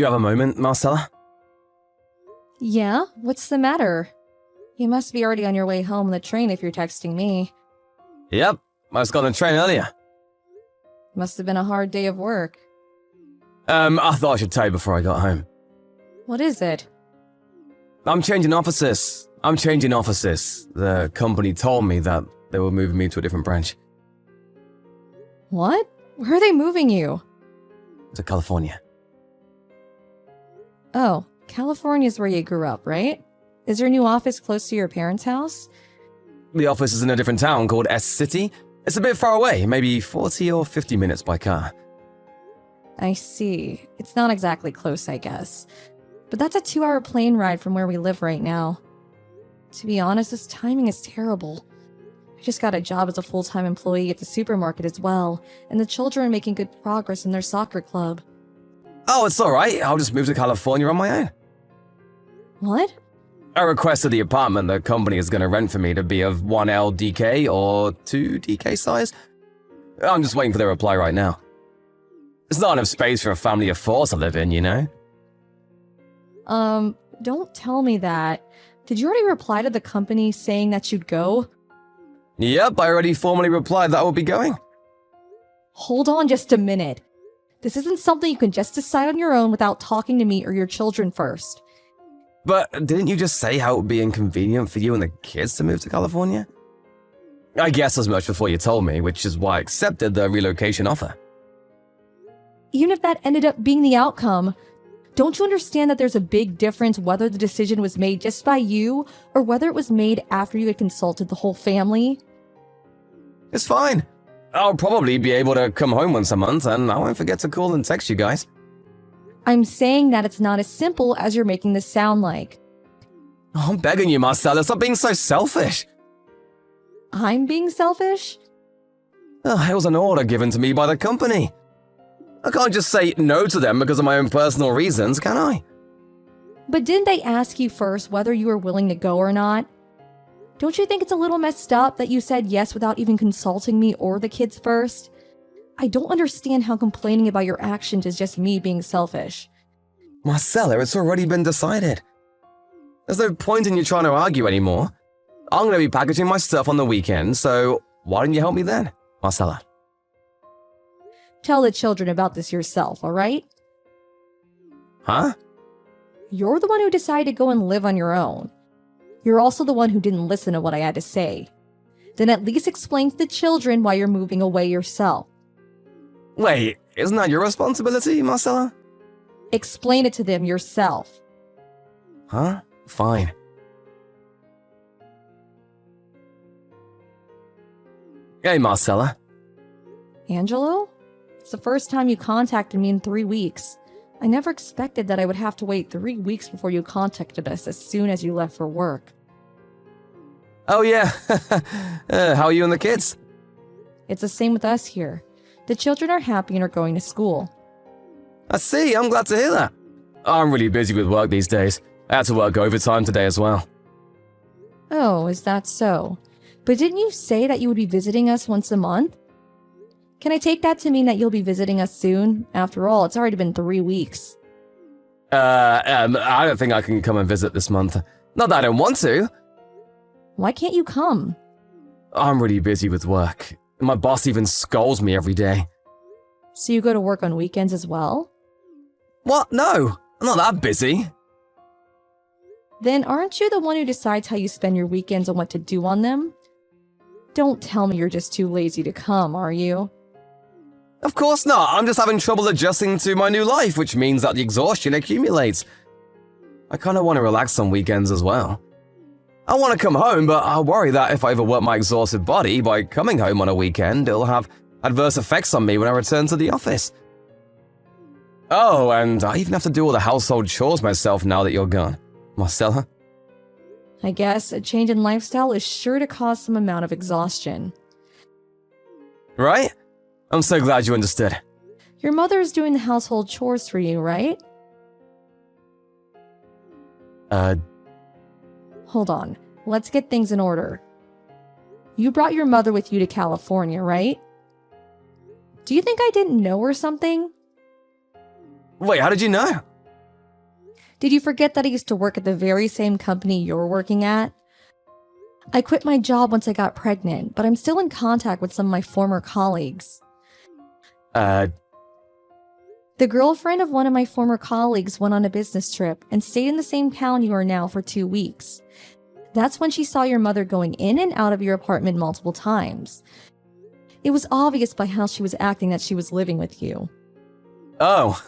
Do you have a moment, Marcella? Yeah? What's the matter? You must be already on your way home on the train if you're texting me. Yep, I just got on the train earlier. Must have been a hard day of work. I thought I should tell you before I got home. What is it? I'm changing offices. The company told me that they were moving me to a different branch. What? Where are they moving you? To California. Oh, California's where you grew up, right? Is your new office close to your parents' house? The office is in a different town called S-City. It's a bit far away, maybe 40 or 50 minutes by car. I see. It's not exactly close, I guess. But that's a 2-hour plane ride from where we live right now. To be honest, this timing is terrible. I just got a job as a full-time employee at the supermarket as well, and the children are making good progress in their soccer club. Oh, it's alright. I'll just move to California on my own. What? I requested the apartment the company is going to rent for me to be of 1 LDK or 2 DK size. I'm just waiting for their reply right now. There's not enough space for a family of 4 to live in, you know? Don't tell me that. Did you already reply to the company saying that you'd go? Yep, I already formally replied that I will be going. Hold on just a minute. This isn't something you can just decide on your own without talking to me or your children first. But didn't you just say how it would be inconvenient for you and the kids to move to California? I guessed as much before you told me, which is why I accepted the relocation offer. Even if that ended up being the outcome, don't you understand that there's a big difference whether the decision was made just by you or whether it was made after you had consulted the whole family? It's fine. I'll probably be able to come home once a month, and I won't forget to call and text you guys. I'm saying that it's not as simple as you're making this sound like. Oh, I'm begging you, Marcella, stop being so selfish. I'm being selfish? It was an order given to me by the company. I can't just say no to them because of my own personal reasons, can I? But didn't they ask you first whether you were willing to go or not? Don't you think it's a little messed up that you said yes without even consulting me or the kids first? I don't understand how complaining about your actions is just me being selfish. Marcella, it's already been decided. There's no point in you trying to argue anymore. I'm going to be packaging my stuff on the weekend, so why didn't you help me then, Marcella? Tell the children about this yourself, alright? Huh? You're the one who decided to go and live on your own. You're also the one who didn't listen to what I had to say. Then at least explain to the children why you're moving away yourself. Wait, isn't that your responsibility, Marcella? Explain it to them yourself. Huh? Fine. Hey, Marcella. Angelo? It's the first time you contacted me in 3 weeks. I never expected that I would have to wait 3 weeks before you contacted us as soon as you left for work. Oh yeah, how are you and the kids? It's the same with us here. The children are happy and are going to school. I see, I'm glad to hear that. I'm really busy with work these days. I had to work overtime today as well. Oh, is that so? But didn't you say that you would be visiting us once a month? Can I take that to mean that you'll be visiting us soon? After all, it's already been 3 weeks. I don't think I can come and visit this month. Not that I don't want to. Why can't you come? I'm really busy with work. My boss even scolds me every day. So you go to work on weekends as well? What? No, I'm not that busy. Then aren't you the one who decides how you spend your weekends and what to do on them? Don't tell me you're just too lazy to come, are you? Of course not. I'm just having trouble adjusting to my new life, which means that the exhaustion accumulates. I kind of want to relax on weekends as well. I want to come home, but I worry that if I overwork my exhausted body by coming home on a weekend, it'll have adverse effects on me when I return to the office. Oh, and I even have to do all the household chores myself now that you're gone. Marcella? I guess a change in lifestyle is sure to cause some amount of exhaustion. Right? I'm so glad you understood. Your mother is doing the household chores for you, right? Hold on. Let's get things in order. You brought your mother with you to California, right? Do you think I didn't know or something? Wait, how did you know? Did you forget that I used to work at the very same company you're working at? I quit my job once I got pregnant, but I'm still in contact with some of my former colleagues. The girlfriend of one of my former colleagues went on a business trip and stayed in the same town you are now for 2 weeks. That's when she saw your mother going in and out of your apartment multiple times. It was obvious by how she was acting that she was living with you. Oh,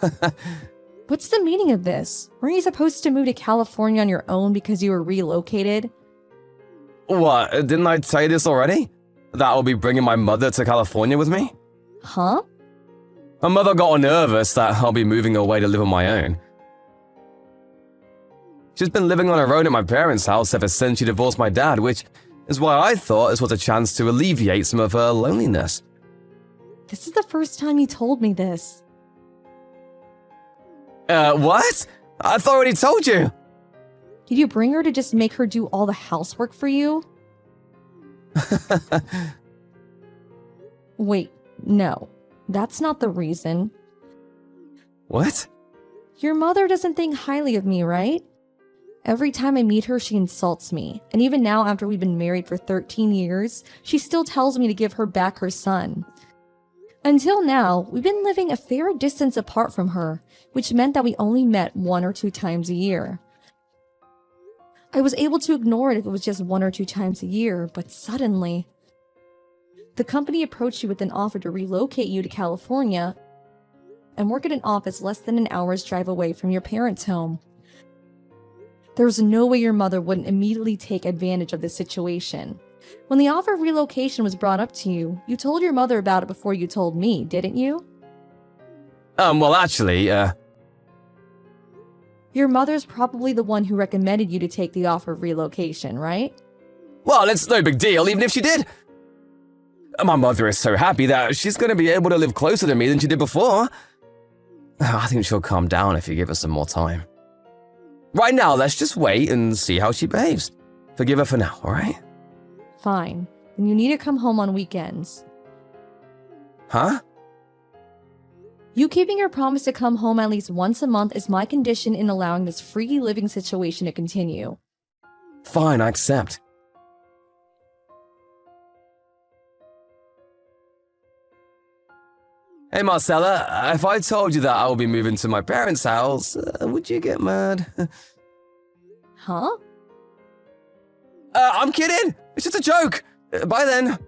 What's the meaning of this? Weren't you supposed to move to California on your own because you were relocated? what? Didn't I tell you this already? That I'll be bringing my mother to California with me? Huh? My mother got all nervous that I'll be moving away to live on my own. She's been living on her own at my parents' house ever since she divorced my dad, which is why I thought this was a chance to alleviate some of her loneliness. This is the first time you told me this. What? I thought I already told you. Did you bring her to just make her do all the housework for you? Wait, no. That's not the reason. What? Your mother doesn't think highly of me, right? Every time I meet her, she insults me. And even now, after we've been married for 13 years, she still tells me to give her back her son. Until now, we've been living a fair distance apart from her, which meant that we only met 1 or 2 times a year. I was able to ignore it if it was just 1 or 2 times a year, but suddenly, the company approached you with an offer to relocate you to California and work at an office less than an hour's drive away from your parents' home. There was no way your mother wouldn't immediately take advantage of this situation. When the offer of relocation was brought up to you, you told your mother about it before you told me, didn't you? Well, actually, Your mother's probably the one who recommended you to take the offer of relocation, right? well, it's no big deal, even if she did. My mother is so happy that she's going to be able to live closer to me than she did before. I think she'll calm down if you give her some more time. Right now, let's just wait and see how she behaves. Forgive her for now, alright? Fine. Then you need to come home on weekends. Huh? You keeping your promise to come home at least once a month is my condition in allowing this free living situation to continue. Fine, I accept. Hey Marcella, if I told you that I will be moving to my parents' house, would you get mad? Huh? I'm kidding! It's just a joke! Bye then!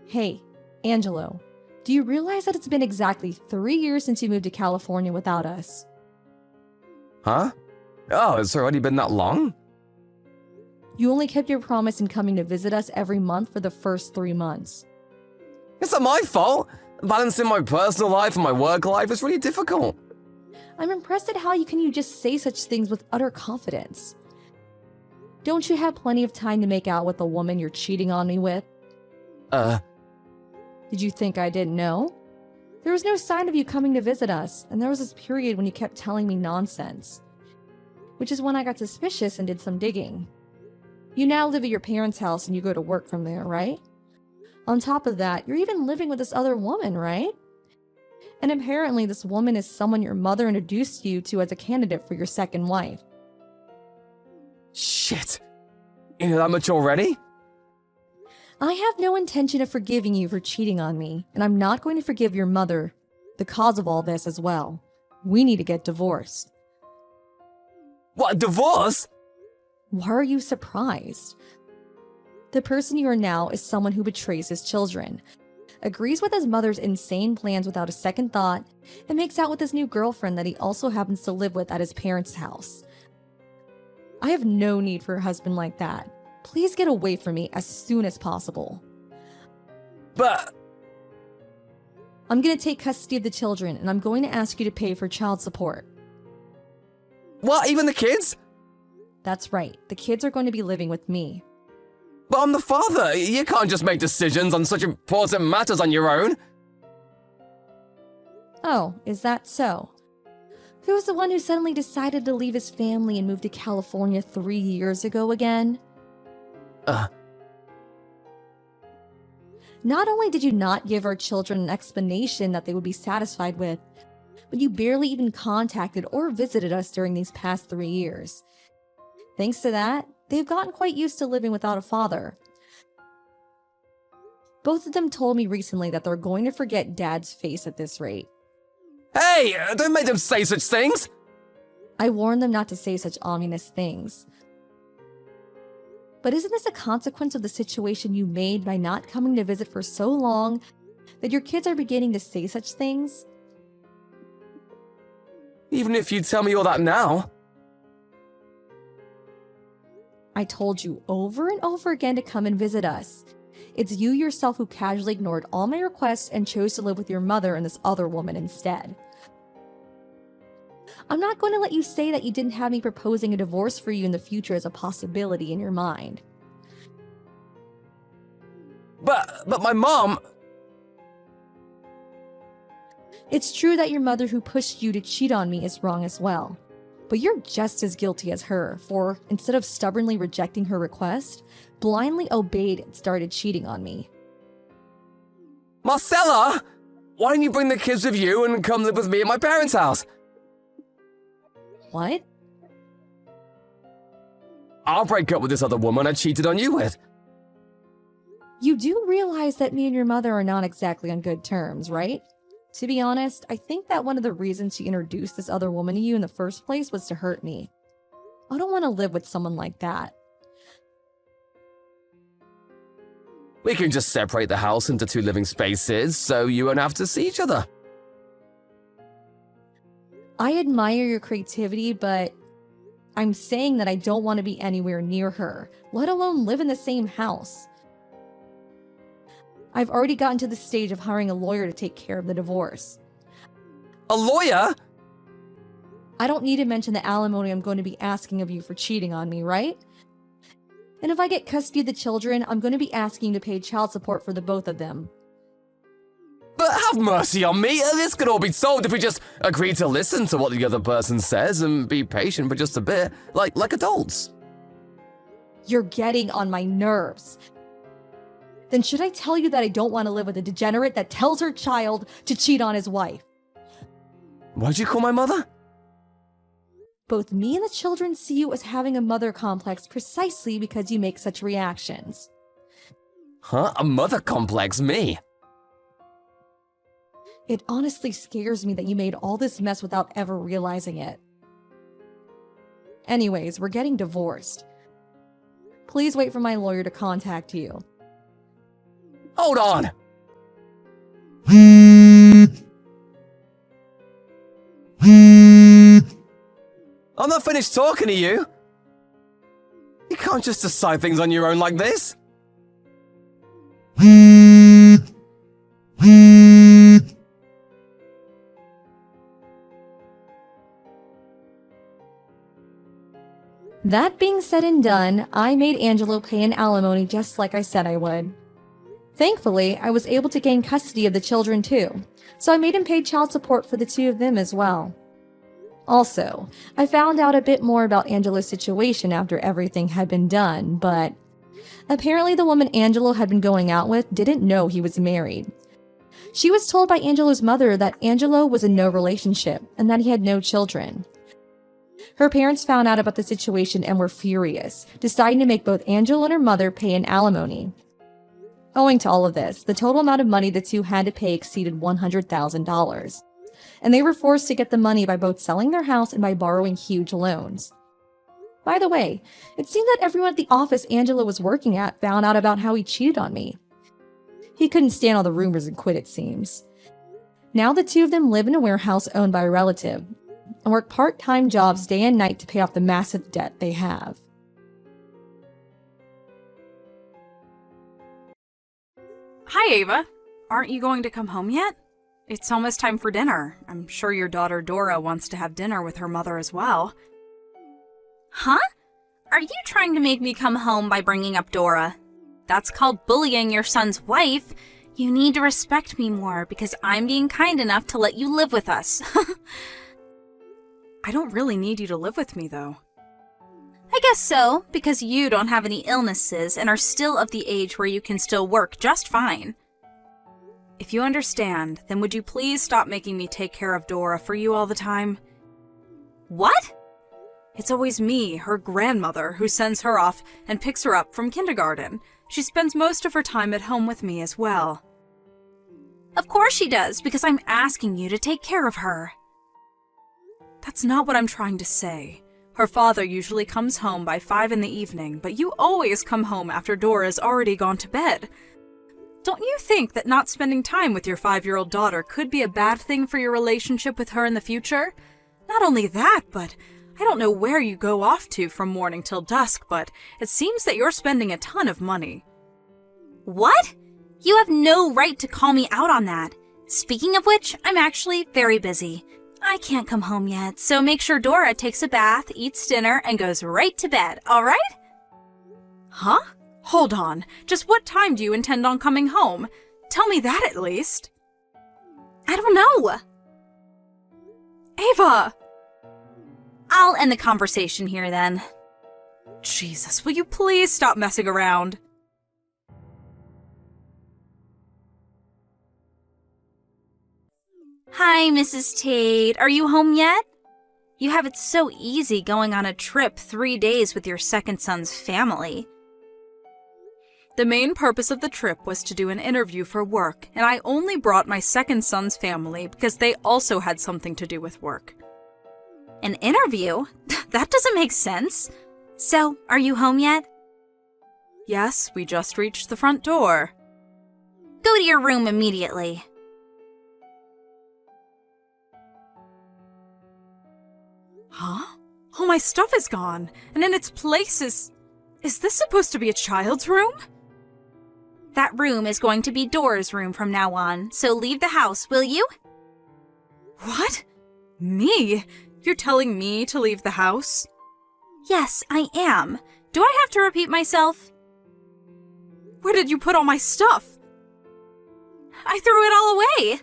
Hey, Angelo, do you realize that it's been exactly 3 years since you moved to California without us? Huh? Oh, it's already been that long? You only kept your promise in coming to visit us every month for the first 3 months. It's not my fault! Balancing my personal life and my work life is really difficult. I'm impressed at how you just say such things with utter confidence. Don't you have plenty of time to make out with the woman you're cheating on me with? Did you think I didn't know? There was no sign of you coming to visit us, and there was this period when you kept telling me nonsense. Which is when I got suspicious and did some digging. You now live at your parents' house and you go to work from there, right? On top of that, you're even living with this other woman, right? And apparently this woman is someone your mother introduced you to as a candidate for your second wife. Shit. You know that much already? I have no intention of forgiving you for cheating on me, and I'm not going to forgive your mother, the cause of all this as well. We need to get divorced. What, divorce? Why are you surprised? The person you are now is someone who betrays his children, agrees with his mother's insane plans without a second thought, and makes out with his new girlfriend that he also happens to live with at his parents' house. I have no need for a husband like that. Please get away from me as soon as possible. But... I'm going to take custody of the children, and I'm going to ask you to pay for child support. What, even the kids? That's right. The kids are going to be living with me. But I'm the father. You can't just make decisions on such important matters on your own. Oh, is that so? Who was the one who suddenly decided to leave his family and move to California 3 years ago again? Not only did you not give our children an explanation that they would be satisfied with, but you barely even contacted or visited us during these past 3 years. Thanks to that, they've gotten quite used to living without a father. Both of them told me recently that they're going to forget Dad's face at this rate. Hey, don't make them say such things! I warned them not to say such ominous things. But isn't this a consequence of the situation you made by not coming to visit for so long that your kids are beginning to say such things? Even if you tell me all that now. I told you over and over again to come and visit us. It's you yourself who casually ignored all my requests and chose to live with your mother and this other woman instead. I'm not going to let you say that you didn't have me proposing a divorce for you in the future as a possibility in your mind. But my mom... It's true that your mother who pushed you to cheat on me is wrong as well. But you're just as guilty as her, for instead of stubbornly rejecting her request, blindly obeyed and started cheating on me. Marcella! Why don't you bring the kids with you and come live with me at my parents' house? What? I'll break up with this other woman I cheated on you with. You do realize that me and your mother are not exactly on good terms, right? To be honest, I think that one of the reasons she introduced this other woman to you in the first place was to hurt me. I don't want to live with someone like that. We can just separate the house into 2 living spaces so you won't have to see each other. I admire your creativity, but I'm saying that I don't want to be anywhere near her, let alone live in the same house. I've already gotten to the stage of hiring a lawyer to take care of the divorce. A lawyer? I don't need to mention the alimony I'm going to be asking of you for cheating on me, right? And if I get custody of the children, I'm going to be asking you to pay child support for the both of them. But have mercy on me, this could all be solved if we just agree to listen to what the other person says and be patient for just a bit, like adults. You're getting on my nerves. Then should I tell you that I don't want to live with a degenerate that tells her child to cheat on his wife? What'd you call my mother? Both me and the children see you as having a mother complex precisely because you make such reactions. Huh? A mother complex? Me? It honestly scares me that you made all this mess without ever realizing it. Anyways, we're getting divorced. Please wait for my lawyer to contact you. Hold on! I'm not finished talking to you! You can't just decide things on your own like this! That being said and done, I made Angelo pay an alimony just like I said I would. Thankfully, I was able to gain custody of the children too, so I made him pay child support for the 2 of them as well. Also, I found out a bit more about Angelo's situation after everything had been done, but apparently the woman Angelo had been going out with didn't know he was married. She was told by Angelo's mother that Angelo was in no relationship and that he had no children. Her parents found out about the situation and were furious, deciding to make both Angelo and her mother pay an alimony. Owing to all of this, the total amount of money the 2 had to pay exceeded $100,000, and they were forced to get the money by both selling their house and by borrowing huge loans. By the way, it seemed that everyone at the office Angelo was working at found out about how he cheated on me. He couldn't stand all the rumors and quit, it seems. Now the 2 of them live in a warehouse owned by a relative, and work part-time jobs day and night to pay off the massive debt they have. Hi, Ava. Aren't you going to come home yet? It's almost time for dinner. I'm sure your daughter Dora wants to have dinner with her mother as well. Huh? Are you trying to make me come home by bringing up Dora? That's called bullying your son's wife. You need to respect me more because I'm being kind enough to let you live with us. I don't really need you to live with me, though. I guess so, because you don't have any illnesses and are still of the age where you can still work just fine. If you understand, then would you please stop making me take care of Dora for you all the time? What? It's always me, her grandmother, who sends her off and picks her up from kindergarten. She spends most of her time at home with me as well. Of course she does, because I'm asking you to take care of her. That's not what I'm trying to say. Her father usually comes home by 5 in the evening, but you always come home after Dora's already gone to bed. Don't you think that not spending time with your 5-year-old daughter could be a bad thing for your relationship with her in the future? Not only that, but I don't know where you go off to from morning till dusk, but it seems that you're spending a ton of money. What? You have no right to call me out on that. Speaking of which, I'm actually very busy. I can't come home yet, so make sure Dora takes a bath, eats dinner, and goes right to bed, alright? Huh? Hold on. Just what time do you intend on coming home? Tell me that at least. I don't know. Ava! I'll end the conversation here then. Jesus, will you please stop messing around? Hi, Mrs. Tate. Are you home yet? You have it so easy going on a trip 3 days with your second son's family. The main purpose of the trip was to do an interview for work, and I only brought my second son's family because they also had something to do with work. An interview? That doesn't make sense. So, are you home yet? Yes, we just reached the front door. Go to your room immediately. Huh? All my stuff is gone, and in its place is this supposed to be a child's room? That room is going to be Dora's room from now on, so leave the house, will you? What? Me? You're telling me to leave the house? Yes, I am. Do I have to repeat myself? Where did you put all my stuff? I threw it all away.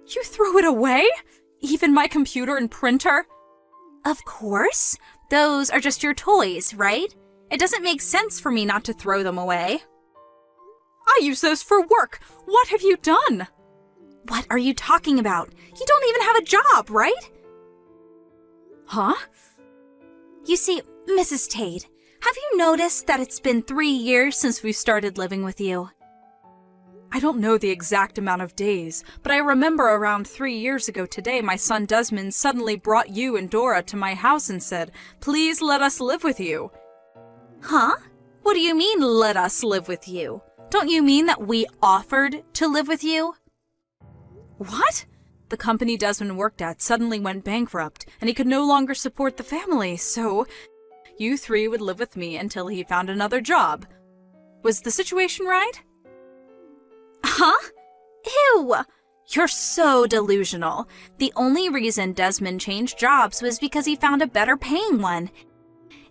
You threw it away? Even my computer and printer? Of course. Those are just your toys, right? It doesn't make sense for me not to throw them away. I use those for work. What have you done? What are you talking about? You don't even have a job, right? Huh? You see, Mrs. Tate, have you noticed that it's been 3 years since we started living with you? I don't know the exact amount of days, but I remember around 3 years ago today my son Desmond suddenly brought you and Dora to my house and said, "Please let us live with you." Huh? What do you mean, let us live with you? Don't you mean that we offered to live with you? What? The company Desmond worked at suddenly went bankrupt, and he could no longer support the family, so you 3 would live with me until he found another job. Was the situation right? Huh? Ew! You're so delusional. The only reason Desmond changed jobs was because he found a better paying one.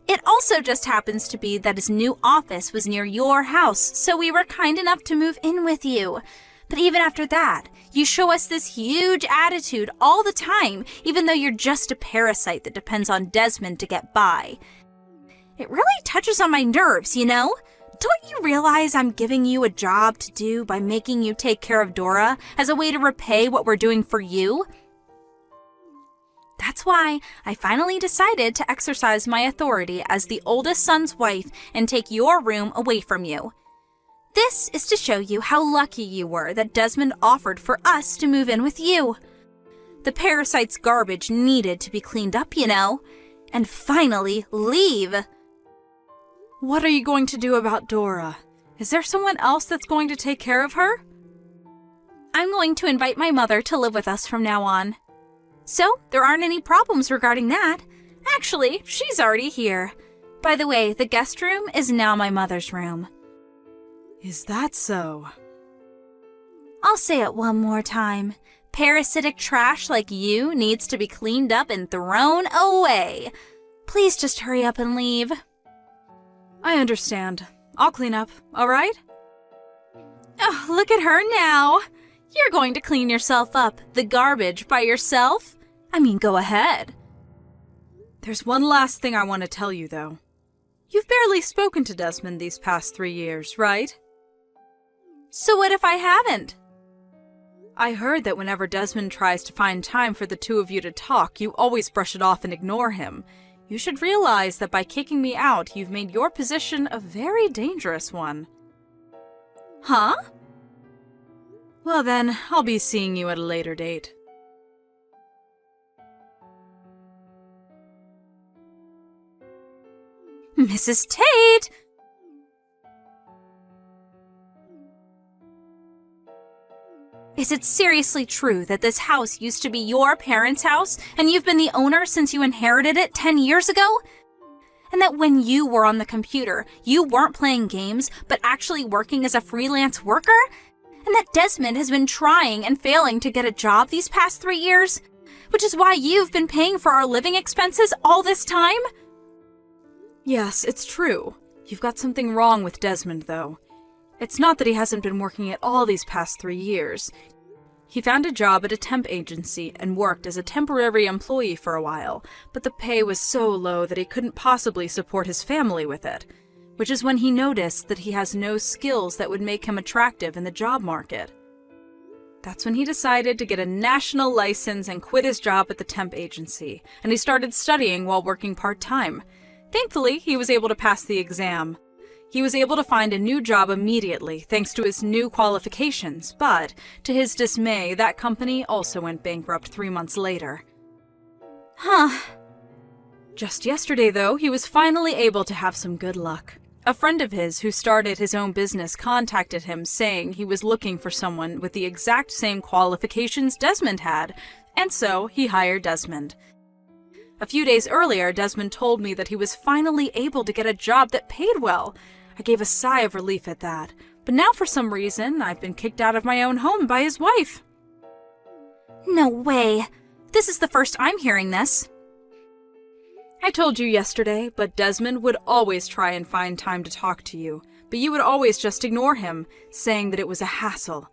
It also just happens to be that his new office was near your house, so we were kind enough to move in with you. But even after that, you show us this huge attitude all the time, even though you're just a parasite that depends on Desmond to get by. It really touches on my nerves, you know? Don't you realize I'm giving you a job to do by making you take care of Dora as a way to repay what we're doing for you? That's why I finally decided to exercise my authority as the oldest son's wife and take your room away from you. This is to show you how lucky you were that Desmond offered for us to move in with you. The parasite's garbage needed to be cleaned up, you know. And finally, leave. What are you going to do about Dora? Is there someone else that's going to take care of her? I'm going to invite my mother to live with us from now on. So, there aren't any problems regarding that. Actually, she's already here. By the way, the guest room is now my mother's room. Is that so? I'll say it one more time. Parasitic trash like you needs to be cleaned up and thrown away. Please just hurry up and leave. I understand. I'll clean up, all right? Oh, look at her now. You're going to clean yourself up, the garbage, by yourself? I mean, go ahead. There's one last thing I want to tell you, though. You've barely spoken to Desmond these past 3 years, right? So what if I haven't? I heard that whenever Desmond tries to find time for the two of you to talk, you always brush it off and ignore him. You should realize that by kicking me out, you've made your position a very dangerous one. Huh? Well then, I'll be seeing you at a later date. Mrs. Tate! Is it seriously true that this house used to be your parents' house, and you've been the owner since you inherited it 10 years ago? And that when you were on the computer, you weren't playing games, but actually working as a freelance worker? And that Desmond has been trying and failing to get a job these past 3 years? Which is why you've been paying for our living expenses all this time? Yes, it's true. You've got something wrong with Desmond, though. It's not that he hasn't been working at all these past 3 years. He found a job at a temp agency and worked as a temporary employee for a while, but the pay was so low that he couldn't possibly support his family with it, which is when he noticed that he has no skills that would make him attractive in the job market. That's when he decided to get a national license and quit his job at the temp agency, and he started studying while working part-time. Thankfully, he was able to pass the exam. He was able to find a new job immediately thanks to his new qualifications, but, to his dismay, that company also went bankrupt 3 months later. Huh. Just yesterday, though, he was finally able to have some good luck. A friend of his who started his own business contacted him saying he was looking for someone with the exact same qualifications Desmond had, and so he hired Desmond. A few days earlier, Desmond told me that he was finally able to get a job that paid well. I gave a sigh of relief at that, but now for some reason, I've been kicked out of my own home by his wife. No way. This is the first I'm hearing this. I told you yesterday, but Desmond would always try and find time to talk to you, but you would always just ignore him, saying that it was a hassle.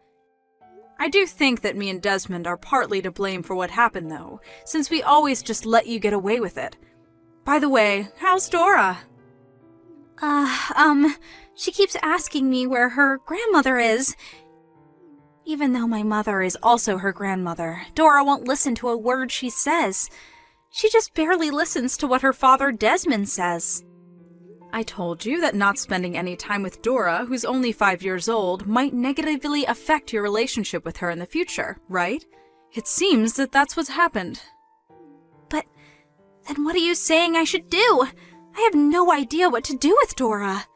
I do think that me and Desmond are partly to blame for what happened, though, since we always just let you get away with it. By the way, how's Dora? She keeps asking me where her grandmother is. Even though my mother is also her grandmother, Dora won't listen to a word she says. She just barely listens to what her father Desmond says. I told you that not spending any time with Dora, who's only 5 years old, might negatively affect your relationship with her in the future, right? It seems that that's what's happened. But then what are you saying I should do? I have no idea what to do with Dora.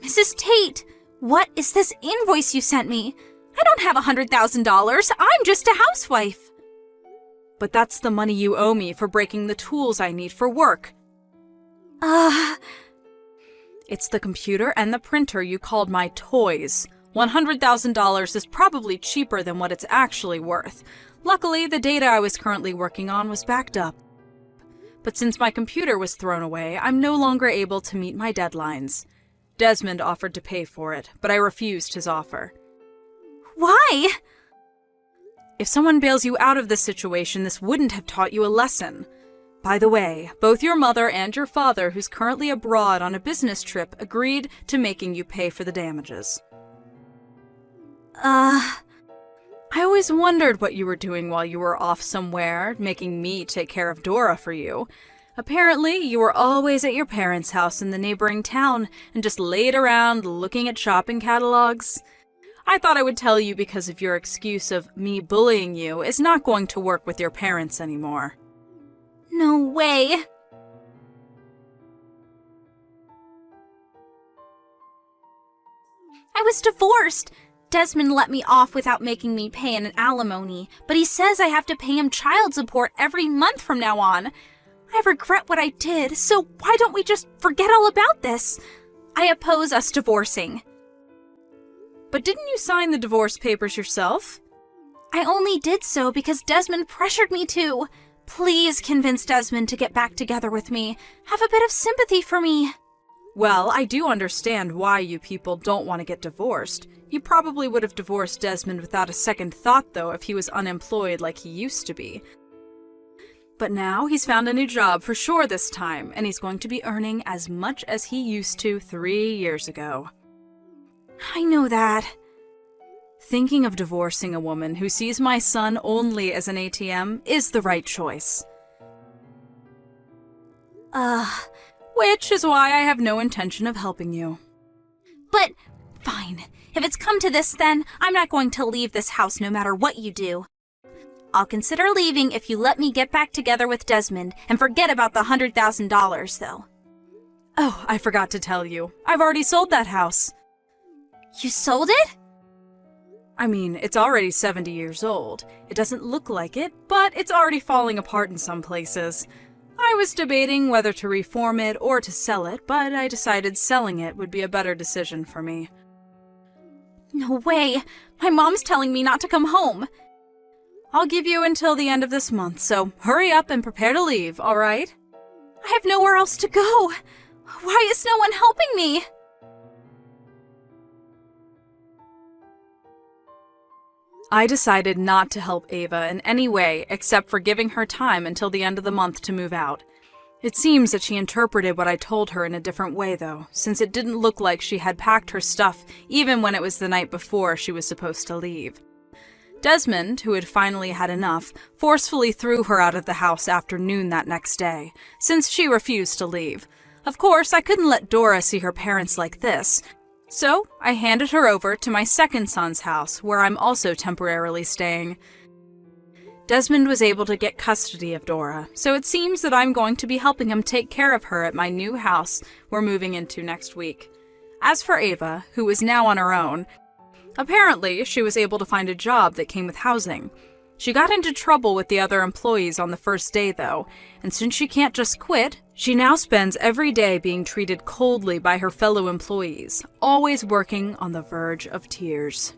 Mrs. Tate, what is this invoice you sent me? I don't have $100,000. I'm just a housewife. But that's the money you owe me for breaking the tools I need for work. It's the computer and the printer you called my toys. $100,000 is probably cheaper than what it's actually worth. Luckily, the data I was currently working on was backed up. But since my computer was thrown away, I'm no longer able to meet my deadlines. Desmond offered to pay for it, but I refused his offer. Why? If someone bails you out of this situation, this wouldn't have taught you a lesson. By the way, both your mother and your father, who's currently abroad on a business trip, agreed to making you pay for the damages. I always wondered what you were doing while you were off somewhere, making me take care of Dora for you. Apparently, you were always at your parents' house in the neighboring town and just laid around looking at shopping catalogs. I thought I would tell you because of your excuse of me bullying you is not going to work with your parents anymore. No way. I was divorced. Desmond let me off without making me pay an alimony, but he says I have to pay him child support every month from now on. I regret what I did, so why don't we just forget all about this? I oppose us divorcing. But didn't you sign the divorce papers yourself? I only did so because Desmond pressured me to. Please convince Desmond to get back together with me. Have a bit of sympathy for me. Well, I do understand why you people don't want to get divorced. You probably would have divorced Desmond without a second thought, though, if he was unemployed like he used to be. But now he's found a new job for sure this time, and he's going to be earning as much as he used to 3 years ago. I know that. Thinking of divorcing a woman who sees my son only as an ATM is the right choice. Which is why I have no intention of helping you. But, fine. If it's come to this, then I'm not going to leave this house no matter what you do. I'll consider leaving if you let me get back together with Desmond and forget about the $100,000, though. Oh, I forgot to tell you. I've already sold that house. You sold it? I mean, it's already 70 years old. It doesn't look like it, but it's already falling apart in some places. I was debating whether to reform it or to sell it, but I decided selling it would be a better decision for me. No way. My mom's telling me not to come home. I'll give you until the end of this month, so hurry up and prepare to leave, all right? I have nowhere else to go. Why is no one helping me? I decided not to help Ava in any way except for giving her time until the end of the month to move out. It seems that she interpreted what I told her in a different way, though, since it didn't look like she had packed her stuff even when it was the night before she was supposed to leave. Desmond, who had finally had enough, forcefully threw her out of the house after noon that next day, since she refused to leave. Of course, I couldn't let Dora see her parents like this, so I handed her over to my second son's house, where I'm also temporarily staying. Desmond was able to get custody of Dora, so it seems that I'm going to be helping him take care of her at my new house we're moving into next week. As for Ava, who is now on her own, apparently she was able to find a job that came with housing. She got into trouble with the other employees on the first day, though, and since she can't just quit, she now spends every day being treated coldly by her fellow employees, always working on the verge of tears.